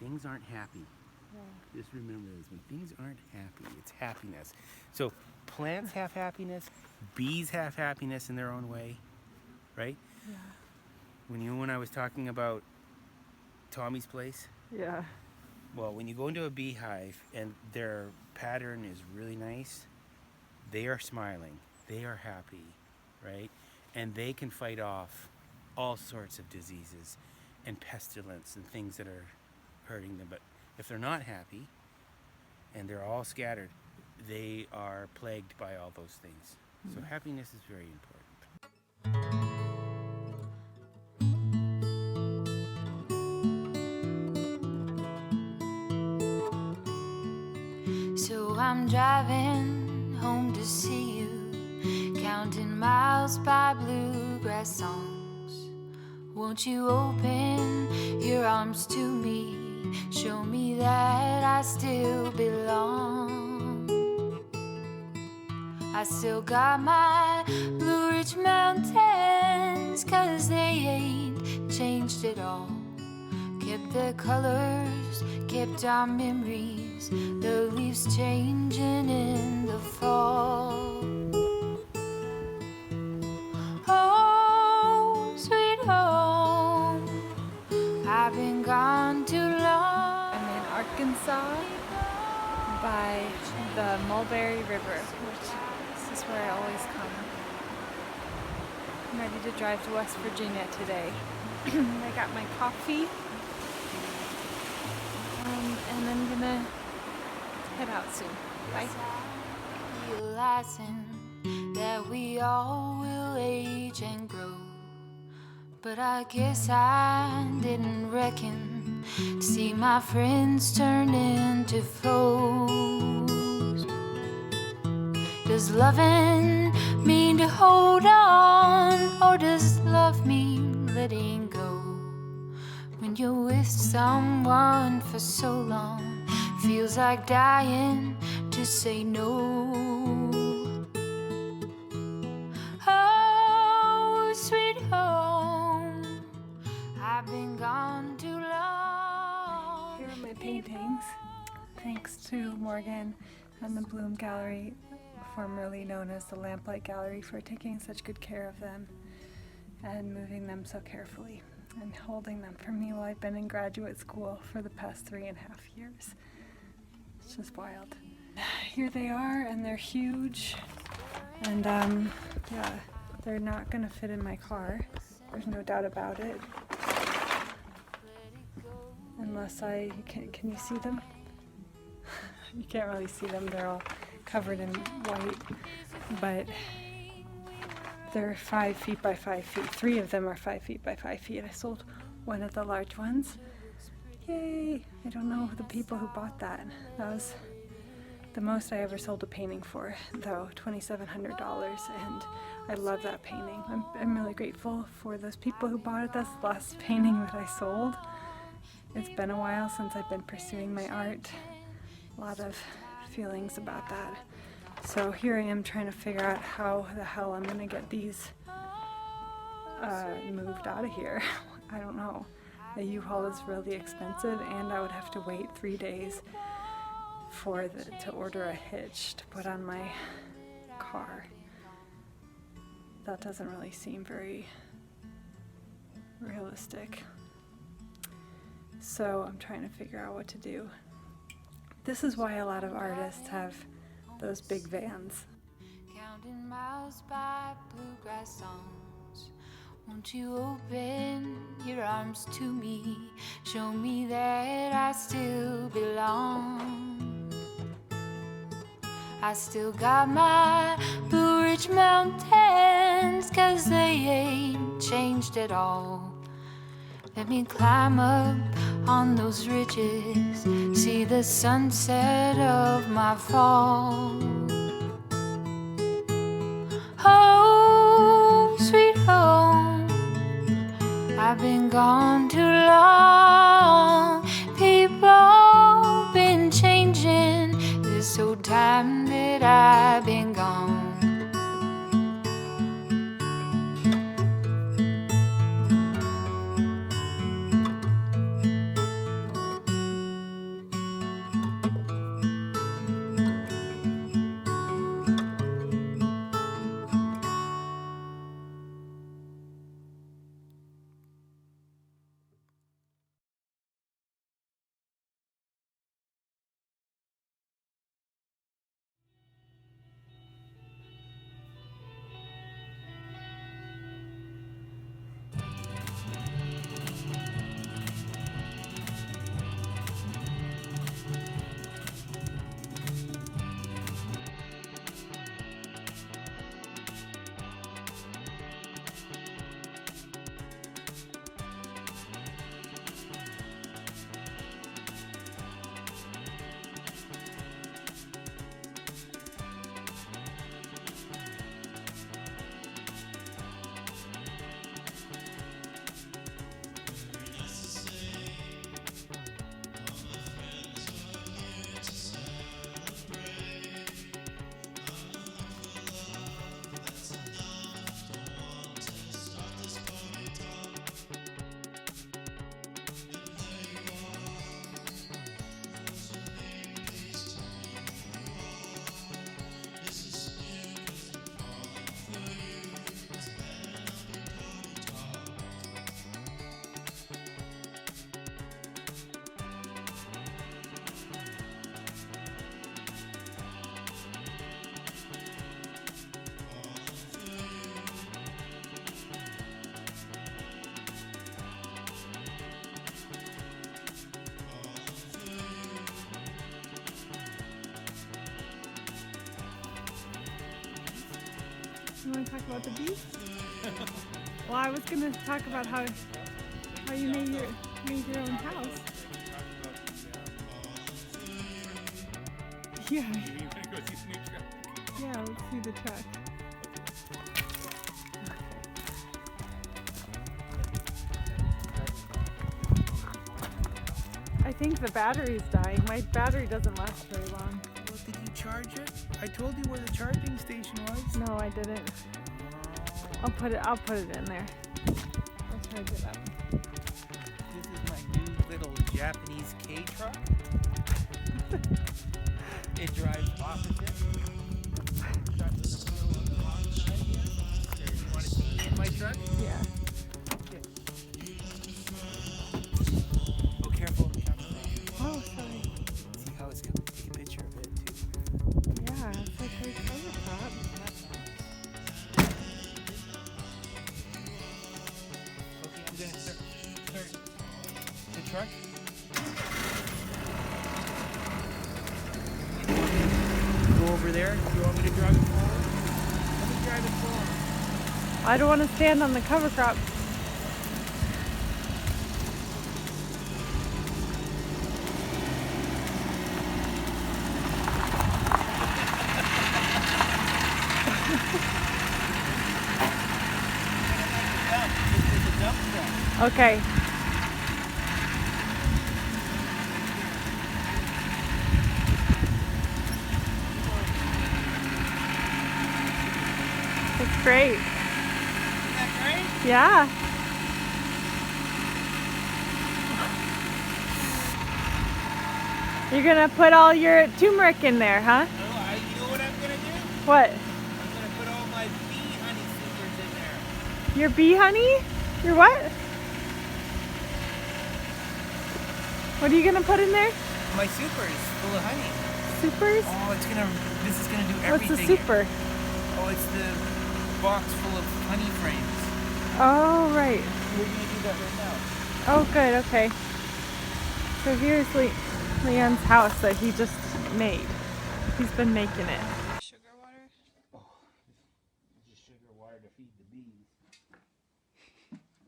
things aren't happy, just remember this. When things aren't happy, it's happiness. So plants have happiness, bees have happiness in their own way, right? Yeah. When I was talking about Tommy's place, Yeah. well, when you go into a beehive and their pattern is really nice, they are smiling, they are happy, right? And they can fight off all sorts of diseases and pestilence and things that are hurting them. But if they're not happy and they're all scattered, they are plagued by all those things. So happiness is very important. So I'm driving home to see you, counting miles by bluegrass songs. Won't you open your arms to me, show me that I still belong. I still got my Blue Ridge Mountains, 'cause they ain't changed at all. Kept their colors, kept our memories, the leaves changing in the fall. Oh, sweet home, I've been gone too long. I'm in Arkansas by the Mulberry River, which this is where I always come. I'm ready to drive to West Virginia today. I got my coffee. And I'm gonna head out soon. Bye. Realizing that we all will age and grow, but I guess I didn't reckon to see my friends turn into foes. Does loving mean to hold on, or does love mean letting go? When you're with someone for so long, feels like dying to say no. Oh, sweet home, I've been gone too long. Here are my paintings. Thanks to Morgan and the Bloom Gallery, formerly known as the Lamplight Gallery, for taking such good care of them and moving them so carefully and holding them for me while I've been in graduate school for the past 3.5 years. It's just wild. Here they are, and they're huge, and yeah, they're not gonna fit in my car. There's no doubt about it. Unless can you see them? You can't really see them, they're all covered in white, but they're 5 feet by 5 feet. 3 of them are 5 feet by 5 feet. I sold one of the large ones. Yay! I don't know the people who bought that. That was the most I ever sold a painting for, though, $2,700, and I love that painting. I'm really grateful for those people who bought it. That's the last painting that I sold. It's been a while since I've been pursuing my art. A lot of feelings about that. So here I am trying to figure out how the hell I'm gonna get these moved out of here. I don't know. A U-Haul is really expensive, and I would have to wait 3 days to order a hitch to put on my car. That doesn't really seem very realistic. So I'm trying to figure out what to do. This is why a lot of artists have those big vans. Counting miles by bluegrass songs. Won't you open your arms to me, show me that I still belong. I still got my Blue Ridge Mountains, 'cause they ain't changed at all. Let me climb up on those ridges, see the sunset of my fall. Oh, sweet home, I've been gone too long. People been changing this whole time that I've been gone. You want to talk about the bees? Well, I was gonna talk about how you made your own house. Yeah. Yeah, let's see the truck. I think the battery's dying. My battery doesn't last very long. Well, did you charge it? I told you where the charging station was. No, I didn't. I'll put it in there. I'll charge it up. This is my new little Japanese K truck. It drives opposite. Shut in the middle of the road right here. Here, you want to see me in my truck? Yeah. Okay. Oh, careful. Oh, sorry. See how it's coming? Take a picture of it too. Yeah, it's like a cover crop. Okay, I'm gonna start the truck. Go over there. Do you want me to drive it forward? Let me drive it forward. I don't want to stand on the cover crop. Okay. It's great. Isn't that great? Yeah. You're gonna put all your turmeric in there, huh? Oh, you know what I'm gonna do? What? I'm gonna put all my bee honey supers in there. Your bee honey? Your what? What are you gonna put in there? My supers full of honey. Supers? Oh, this is gonna do What's everything. the super? Oh, it's the box full of honey frames. Oh, right. We're gonna do that right now. Oh, good, okay. So here's Leon's house that he just made. He's been making it. Sugar water? Oh, just sugar water to feed the bees.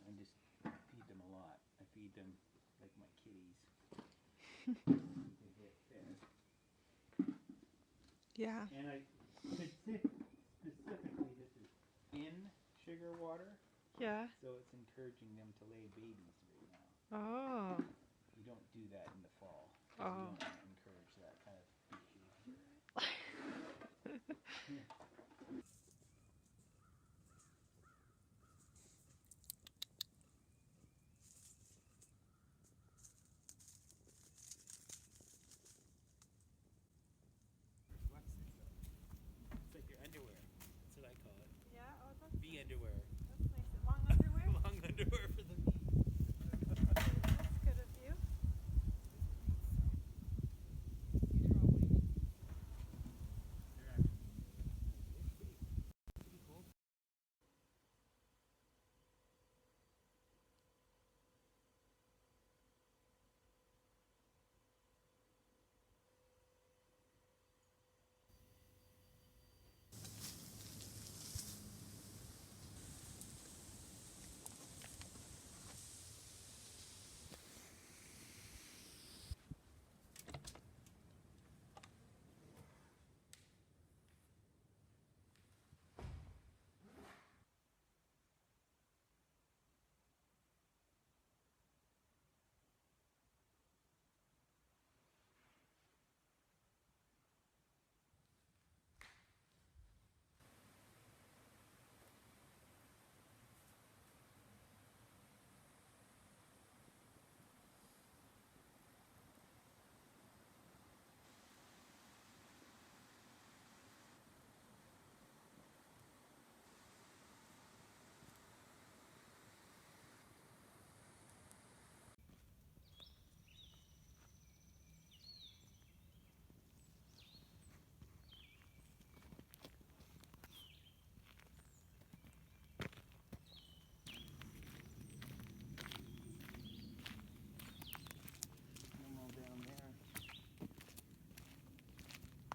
I just feed them a lot. I feed them like my kitties. They get fed. Yeah. And I specifically, this is in sugar water, Yeah. so it's encouraging them to lay babies right now. Oh. We don't do that in the fall. Oh. We don't want to encourage that kind of behavior. It's like your underwear. That's what I call it. Yeah, oh, Bee underwear. that's nice. Long underwear? Long underwear for the bees. That's good of you.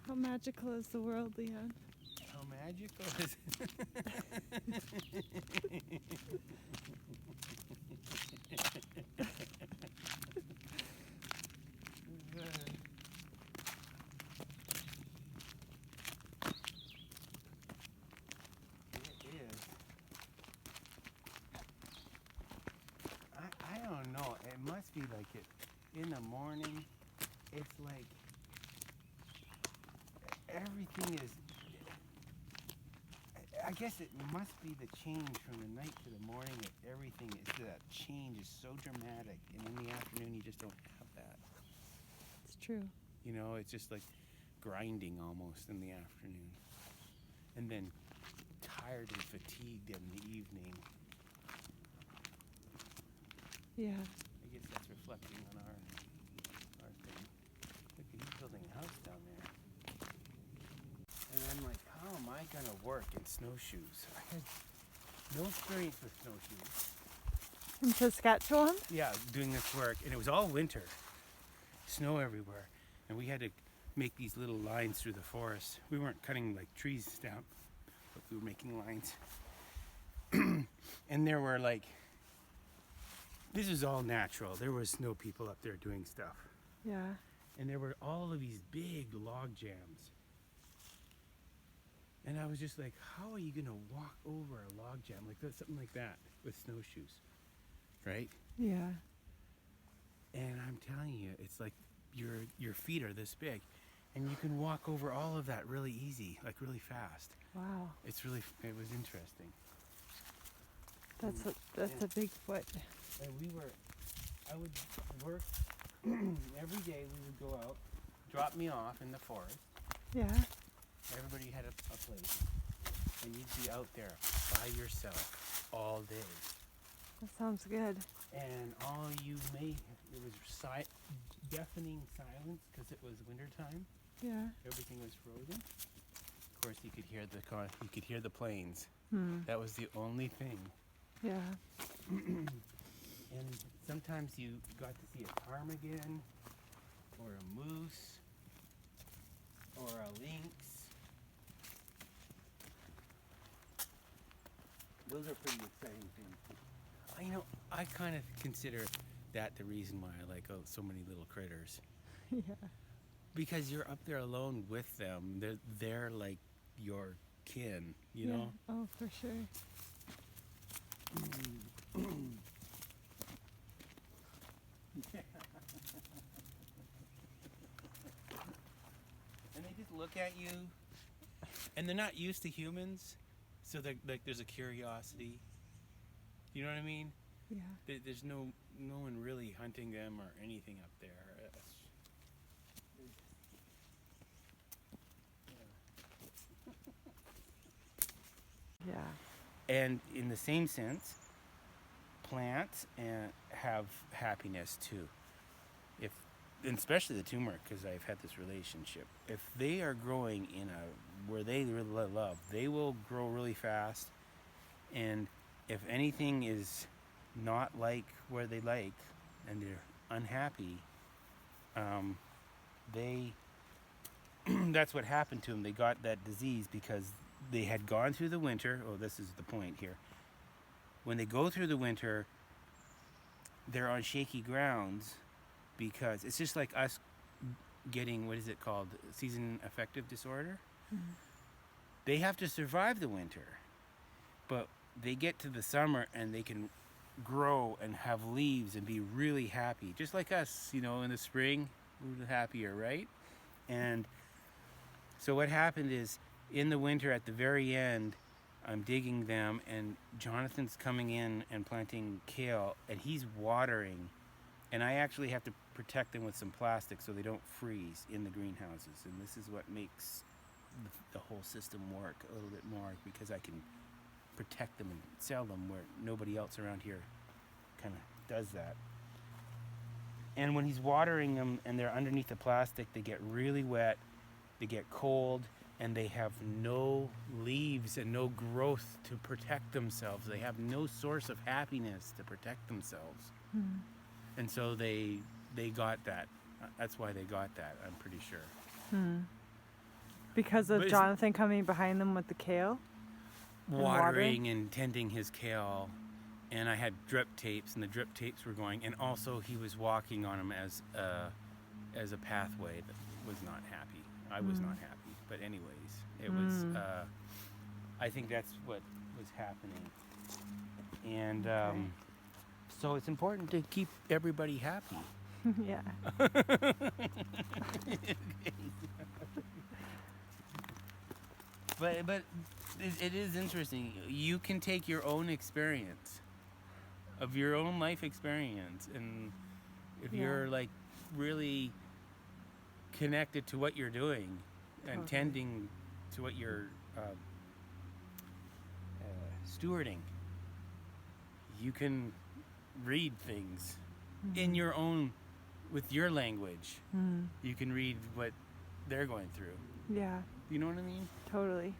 How magical is the world, Leon? How magical? It is. I don't know. It must be like it in the morning. It's like everything is. I guess it must be the change from the night to the morning. That everything is that change is so dramatic, and in the afternoon you just don't have that. It's true. You know, it's just like grinding almost in the afternoon, and then tired and fatigued in the evening. Yeah. I guess that's reflecting on our thing. Look, he's building a house down there. And I'm like, how am I gonna work in snowshoes? I had no experience with snowshoes. In Saskatchewan? Yeah, doing this work, and it was all winter. Snow everywhere. And we had to make these little lines through the forest. We weren't cutting like trees down, but we were making lines. And there were like, this is all natural. There was snow people up there doing stuff. Yeah. And there were all of these big log jams. And I was just like, how are you gonna walk over a log jam like that, something like that with snowshoes, right? Yeah. And I'm telling you, it's like your feet are this big, and you can walk over all of that really easy, like really fast. Wow. It was interesting. That's a big foot. And I would work every day. We would go out, drop me off in the forest. Yeah. Everybody had a place, and you'd be out there by yourself all day. That sounds good. And all you made, it was deafening silence because it was wintertime. Yeah. Everything was frozen. Of course, you could hear the planes. That was the only thing. Yeah. And sometimes you got to see a ptarmigan, or a moose, or a lynx. Those are pretty exciting things. I kind of consider that the reason why I like so many little critters. Yeah. Because you're up there alone with them. They're like your kin, you know? Oh, for sure. And they just look at you, and they're not used to humans, so like there's a curiosity. You know what I mean? Yeah. There's no one really hunting them or anything up there. Yeah. And in the same sense, plants have happiness too. And especially the turmeric, because I've had this relationship. If they are growing where they really love, they will grow really fast. And if anything is not like where they like, and they're unhappy, that's what happened to them. They got that disease because they had gone through the winter. Oh, this is the point here. When they go through the winter, they're on shaky grounds, because it's just like us getting, what is it called, season affective disorder. They have to survive the winter, but they get to the summer and they can grow and have leaves and be really happy, just like us, in the spring. We're happier, right? And so what happened is, in the winter at the very end, I'm digging them, and Jonathan's coming in and planting kale, and he's watering, and I actually have to protect them with some plastic so they don't freeze in the greenhouses. And this is what makes the whole system work a little bit more, because I can protect them and sell them where nobody else around here kind of does that. And when he's watering them and they're underneath the plastic, they get really wet, they get cold, and they have no leaves and no growth to protect themselves. They have no source of happiness to protect themselves. And so they got that. That's why they got that, I'm pretty sure. Because of But it's- Jonathan coming behind them with the kale? watering and tending his kale, and I had drip tapes, and the drip tapes were going, and also he was walking on them as a pathway that was not happy. I was not happy, but anyways, it was. I think that's what was happening, and so it's important to keep everybody happy. Yeah. But it is interesting. You can take your own experience of your own life experience, and if you're like really connected to what you're doing and tending to what you're stewarding, you can read things in your own, with your language. You can read what they're going through. Yeah, You know what I mean? totally.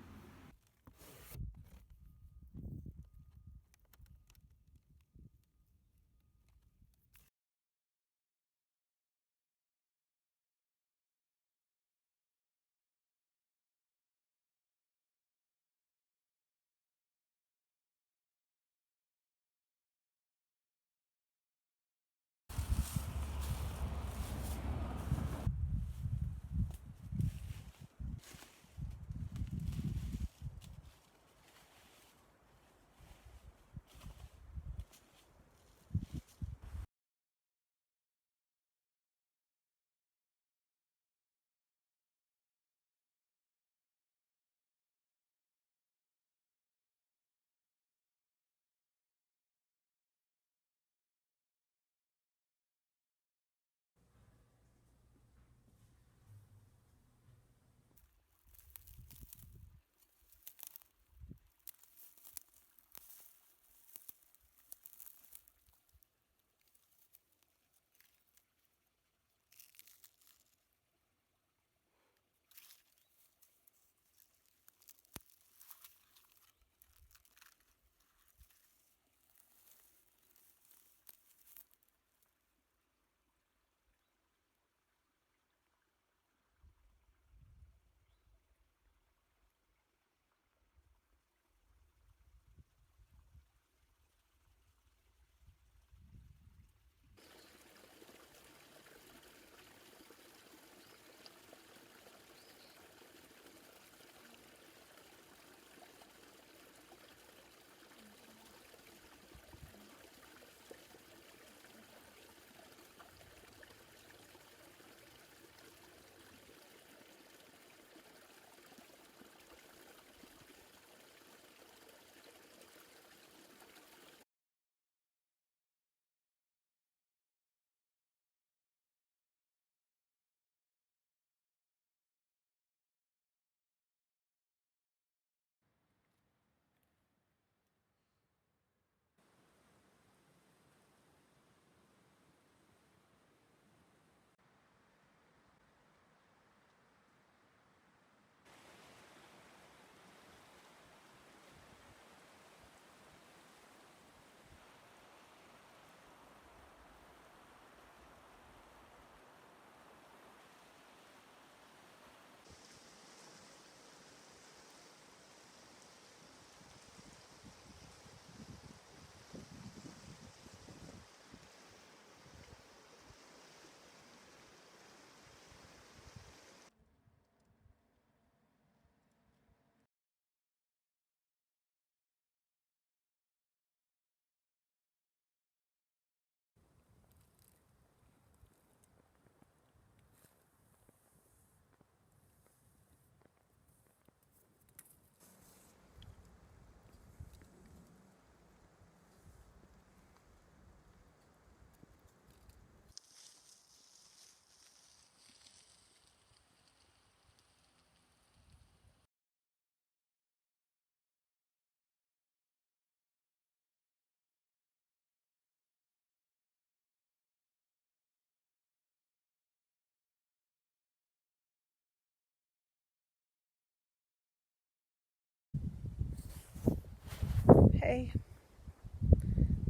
Hey,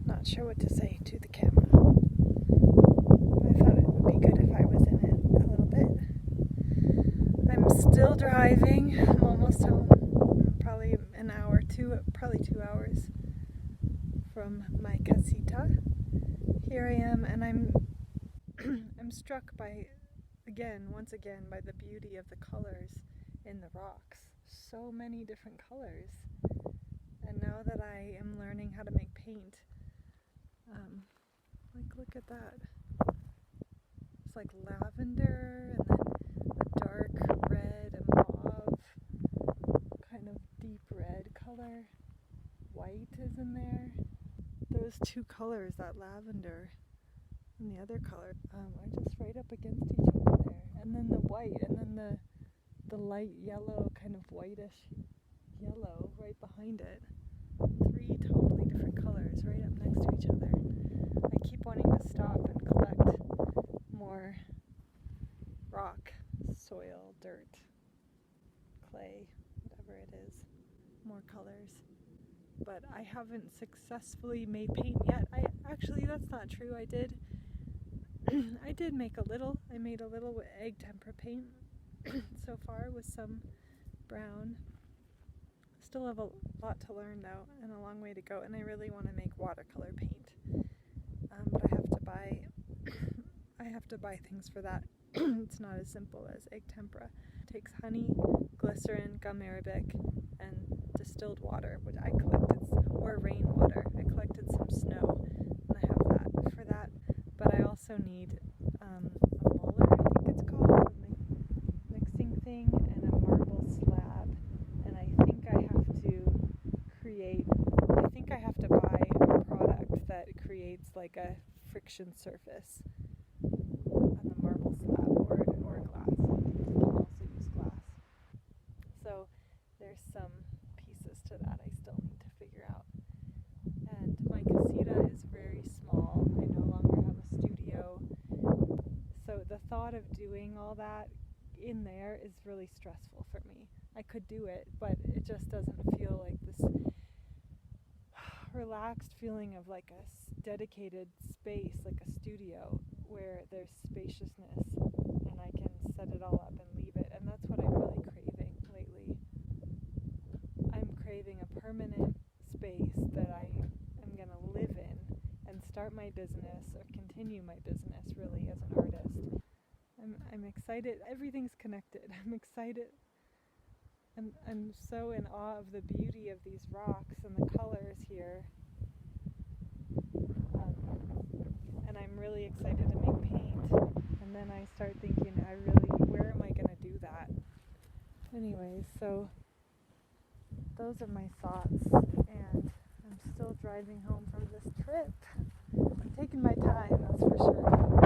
not sure what to say to the camera. I thought it would be good if I was in it a little bit. I'm still driving. I'm almost home. Probably an hour, probably 2 hours from my casita. Here I am, and I'm I'm struck by, once again, by the beauty of the colors in the rocks. So many different colors. And now that I am learning how to make paint, look at that. It's like lavender, and then a dark red, a mauve, kind of deep red color. White is in there. Those two colors, that lavender and the other color, are just right up against each other there. And then the white, and then the light yellow, kind of whitish yellow right behind it. 3 totally different colors right up next to each other. I keep wanting to stop and collect more rock, soil, dirt, clay, whatever it is, more colors. But I haven't successfully made paint yet. Actually, that's not true. I did make a little. I made a little with egg tempera paint so far with some brown. Still have a lot to learn though, and a long way to go. And I really want to make watercolor paint, but I have to buy things for that. It's not as simple as egg tempera. It takes honey, glycerin, gum arabic, and distilled water, which I collected, or rainwater. I collected some snow, and I have that for that. But I also need a muller, I think it's called, a mixing thing, and a marble slab. And I think I have to buy a product that creates like a friction surface on the marble slab, or glass. You can also use glass. So there's some pieces to that I still need to figure out. And my casita is very small. I no longer have a studio. So the thought of doing all that in there is really stressful for me. I could do it, but it just doesn't feel like this relaxed feeling of like a dedicated space, like a studio, where there's spaciousness and I can set it all up and leave it. And that's what I'm really craving lately. I'm craving a permanent space that I am going to live in and start my business, or continue my business really, as an artist. I'm excited. Everything's connected. I'm excited. I'm so in awe of the beauty of these rocks and the colors here. And I'm really excited to make paint. And then I start thinking, where am I going to do that? Anyways, so those are my thoughts. And I'm still driving home from this trip. I'm taking my time, that's for sure.